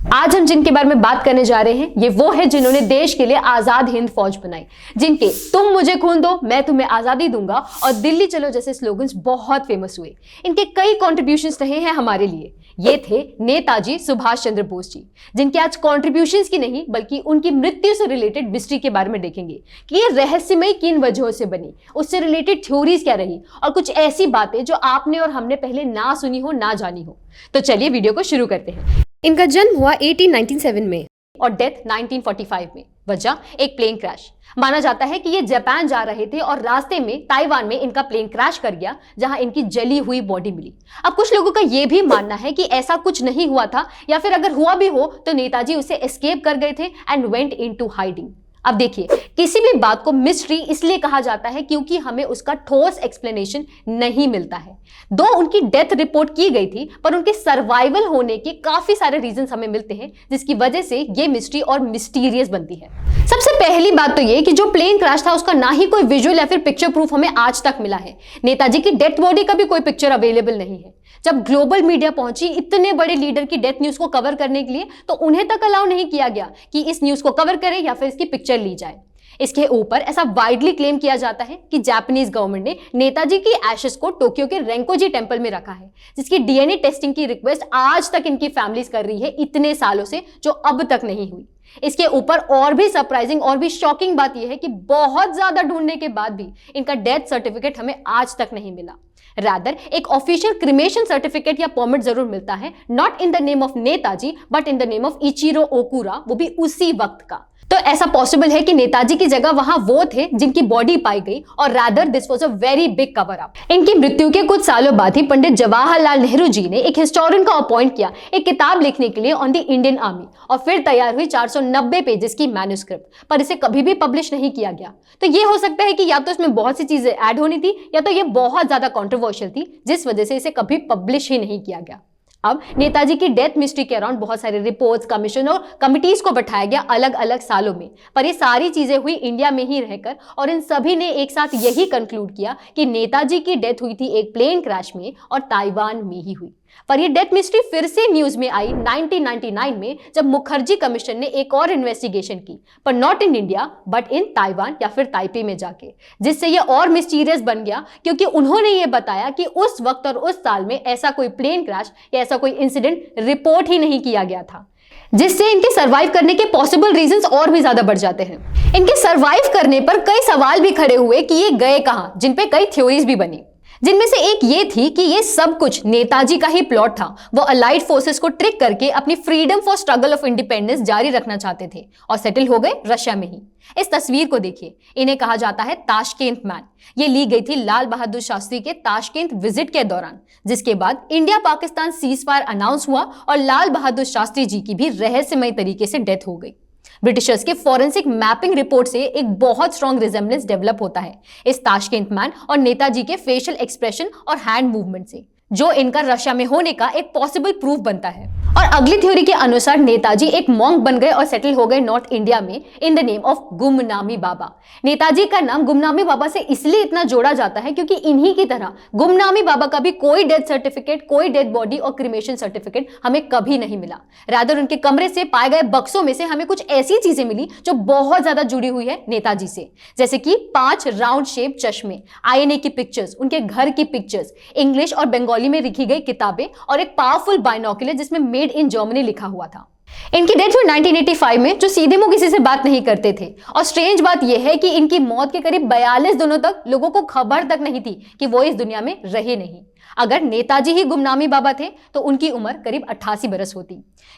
आज हम जिनके बारे में बात करने जा रहे हैं ये वो है जिन्होंने देश के लिए आजाद हिंद फौज बनाई, जिनके तुम मुझे खून दो मैं तुम्हें आजादी दूंगा और दिल्ली चलो जैसे स्लोगन्स बहुत फेमस हुए। इनके कई कॉन्ट्रीब्यूशंस रहे हैं हमारे लिए। ये थे नेताजी सुभाष चंद्र बोस जी, जिनके आज कॉन्ट्रीब्यूशंस की नहीं बल्कि उनकी मृत्यु से रिलेटेड मिस्ट्री के बारे में देखेंगे कि ये रहस्यमय किन वजहों से बनी, उससे रिलेटेड थ्योरीज क्या रही और कुछ ऐसी बातें जो आपने और हमने पहले ना सुनी हो ना जानी हो। तो चलिए वीडियो को शुरू करते हैं। इनका जन्म हुआ 1897 में और डेथ 1945 में। वजह एक प्लेन क्रैश। माना जाता है कि ये जापान जा रहे थे और रास्ते में ताइवान में इनका प्लेन क्रैश कर गया, जहां इनकी जली हुई बॉडी मिली। अब कुछ लोगों का यह भी मानना है कि ऐसा कुछ नहीं हुआ था, या फिर अगर हुआ भी हो तो नेताजी उसे एस्केप कर गए थे एंड वेंट इनटू हाइडिंग। अब देखिए, किसी भी बात को मिस्ट्री इसलिए कहा जाता है क्योंकि हमें उसका ठोस एक्सप्लेनेशन नहीं मिलता है। दो उनकी डेथ रिपोर्ट की गई थी, पर उनके सर्वाइवल होने के काफी सारे रीजंस हमें मिलते हैं, जिसकी वजह से ये मिस्ट्री और मिस्टीरियस बनती है। सबसे पहली बात तो ये कि जो प्लेन क्रैश था उसका ना ही कोई विजुअल या फिर पिक्चर प्रूफ हमें आज तक मिला है। नेताजी की डेथ बॉडी का भी कोई पिक्चर अवेलेबल नहीं है। जब ग्लोबल मीडिया पहुंची इतने बड़े लीडर की डेथ न्यूज को कवर करने के लिए, तो उन्हें तक अलाउ नहीं किया गया कि इस न्यूज को कवर करें या फिर इसकी पिक्चर ली जाए। इसके ऊपर ऐसा वाइडली क्लेम किया जाता है कि जापानीज गवर्नमेंट ने नेताजी की एशेस को टोक्यो के रेंकोजी टेंपल में रखा है, जिसकी डीएनए टेस्टिंग की रिक्वेस्ट आज तक इनकी फैमिलीज कर रही है इतने सालों से, जो अब तक नहीं हुई। इसके ऊपर और भी सरप्राइजिंग और भी शॉकिंग बात यह है कि बहुत ज्यादा ढूंढने के बाद भी इनका डेथ सर्टिफिकेट हमें आज तक नहीं मिला। रादर एक ऑफिशियल क्रिमेशन सर्टिफिकेट या परमिट जरूर मिलता है, not in the name of Netaji but in the name of Ichiro Okura, वो भी उसी वक्त का। तो ऐसा पॉसिबल है कि नेताजी की जगह वहां वो थे जिनकी बॉडी पाई गई, और rather this was a very big cover up. इनकी मृत्यु के कुछ सालों बाद ही पंडित जवाहरलाल नेहरू जी ने एक हिस्टोरियन को अपॉइंट किया एक किताब लिखने के लिए ऑन द इंडियन आर्मी, और फिर तैयार हुई 490 पेजेस की मैन्युस्क्रिप्ट, पर इसे कभी भी पब्लिश नहीं किया गया। तो ये हो सकता है कि या तो इसमें बहुत सी चीजें ऐड होनी थी, या तो ये बहुत ज्यादा कॉन्ट्रोवर्शियल थी, जिस वजह से इसे कभी पब्लिश ही नहीं किया गया। अब नेताजी की डेथ मिस्ट्री के अराउंड बहुत सारे रिपोर्ट्स, कमीशन और कमिटीज को बैठाया गया अलग अलग सालों में, पर ये सारी चीजें हुई इंडिया में ही रहकर, और इन सभी ने एक साथ यही कंक्लूड किया कि नेताजी की डेथ हुई थी एक प्लेन क्रैश में और ताइवान में ही हुई। पर ये डेथ मिस्ट्री फिर से न्यूज में आई 1999 में, जब मुखर्जी कमीशन ने एक और इन्वेस्टिगेशन की, पर not in India but in Taiwan या फिर ताइपे में जाके, जिससे ये और मिस्टीरियस बन गया क्योंकि उन्होंने ये बताया कि उस वक्त और उस साल में ऐसा कोई प्लेन क्रैश या ऐसा कोई इंसिडेंट रिपोर्ट ही नहीं किया गया था, जिससे इनके सर्वाइव करने के पॉसिबल रीजंस और भी ज्यादा बढ़ जाते हैं। इनके सर्वाइव करने पर कई सवाल भी खड़े हुए कि ये गए कहां, जिन पे कई थ्योरीज भी बनी, जिनमें से एक ये थी कि ये सब कुछ नेताजी का ही प्लॉट था। वो अलाइड फोर्सेस को ट्रिक करके अपनी freedom for struggle of independence जारी रखना चाहते थे और सेटल हो गए रशिया में ही। इस तस्वीर को देखिए, इन्हें कहा जाता है ताशकेंत मैन। ये ली गई थी लाल बहादुर शास्त्री के ताशकेंत विजिट के दौरान, जिसके बाद India Pakistan cease fire announce हुआ और लाल बहादुर शास्त्री जी की भी रहस्यमय तरीके से डेथ हो गई। ब्रिटिशर्स के फॉरेंसिक मैपिंग रिपोर्ट से एक बहुत स्ट्रॉन्ग रिजेम्बलेंस डेवलप होता है इस ताशकेंत मैन और नेताजी के फेशियल एक्सप्रेशन और हैंड मूवमेंट से, जो इनका रशिया में होने का एक पॉसिबल प्रूफ बनता है। और अगली थ्योरी के अनुसार नेताजी एक मॉन्क बन गए और सेटल हो गए नॉर्थ इंडिया में इन the name of Gumnami Baba. Netaji का नाम गुमनामी बाबा से इसलिए इतना जोड़ा जाता है क्योंकि इन्हीं की तरह गुमनामी बाबा का भी कोई डेथ सर्टिफिकेट, कोई डेड बॉडी और क्रिमेशन सर्टिफिकेट हमें कभी नहीं मिला। रादर उनके कमरे से पाए गए बक्सों में से हमें कुछ ऐसी चीजें मिली जो बहुत ज्यादा जुड़ी हुई है नेताजी से, जैसे कि 5 राउंड शेप चश्मे, आईएनए की पिक्चर्स, उनके घर की पिक्चर्स, इंग्लिश और बंगाली में लिखी गई किताबें और एक पावरफुल बाइनोकुलर जिसमें मेड इन जर्मनी लिखा हुआ था। इनकी डेथ हुई 1985 में, जो सीधे मुंह किसी से बात नहीं करते थे। और स्ट्रेंज बात यह है कि इनकी मौत के करीब 42 दिनों तक लोगों को खबर तक नहीं थी कि वो इस दुनिया में रहे नहीं। अगर नेताजी ही गुमनामी बाबा थे तो उनकी उम्र करीब 88 बरस होती।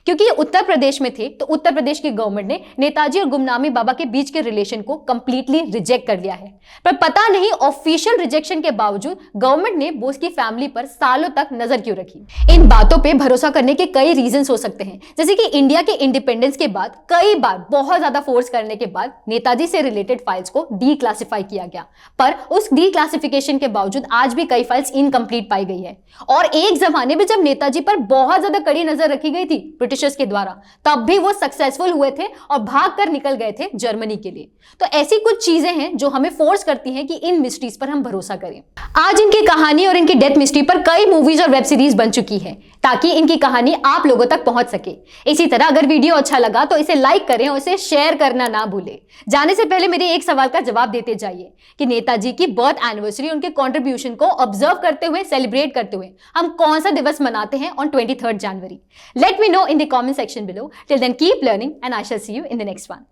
क्योंकि ये उत्तर प्रदेश में थे, तो उत्तर प्रदेश की गवर्नमेंट ने नेताजी और गुमनामी बाबा के बीच के रिलेशन को कंप्लीटली रिजेक्ट कर लिया है। पर पता नहीं ऑफिशियल रिजेक्शन के बावजूद गवर्नमेंट ने बोस की फैमिली पर सालों तक नजर क्यों रखी। इन बातों पे भरोसा करने के कई रीजंस हो सकते हैं, जैसे कि इंडिया के इंडिपेंडेंस के बाद कई बार बहुत ज्यादा फोर्स करने के बाद नेताजी से रिलेटेड फाइल्स को डीक्लासिफाई किया गया, पर उस डीक्लासिफिकेशन के बावजूद आज भी कई फाइल्स इनकम्प्लीट पाई गई है। और एक जमाने में जब नेताजी पर बहुत ज्यादा कड़ी नजर रखी गई थी ब्रिटिशर्स के द्वारा, तब भी वो सक्सेसफुल हुए थे और भाग कर निकल गए थे जर्मनी के लिए। तो ऐसी कुछ चीजें हैं जो हमें फोर्स करती हैं कि इन मिस्ट्रीज पर हम भरोसा करें। आज इनकी कहानी और इनकी डेथ मिस्ट्री पर कई मूवीज और वेब सीरीज बन चुकी है ताकि इनकी कहानी आप लोगों तक पहुंच सके। इसी तरह अगर वीडियो अच्छा लगा तो इसे लाइक करें और इसे शेयर करना ना भूलें। जाने से पहले मेरे एक सवाल का जवाब देते जाइए कि नेताजी की बर्थ एनिवर्सरी, उनके कंट्रीब्यूशन को ऑब्जर्व करते हुए, सेलिब्रेट करते हुए हम कौन सा दिवस मनाते हैं on 23rd January? Let me know in the comment section below. Till then keep learning and I shall see you in the next one.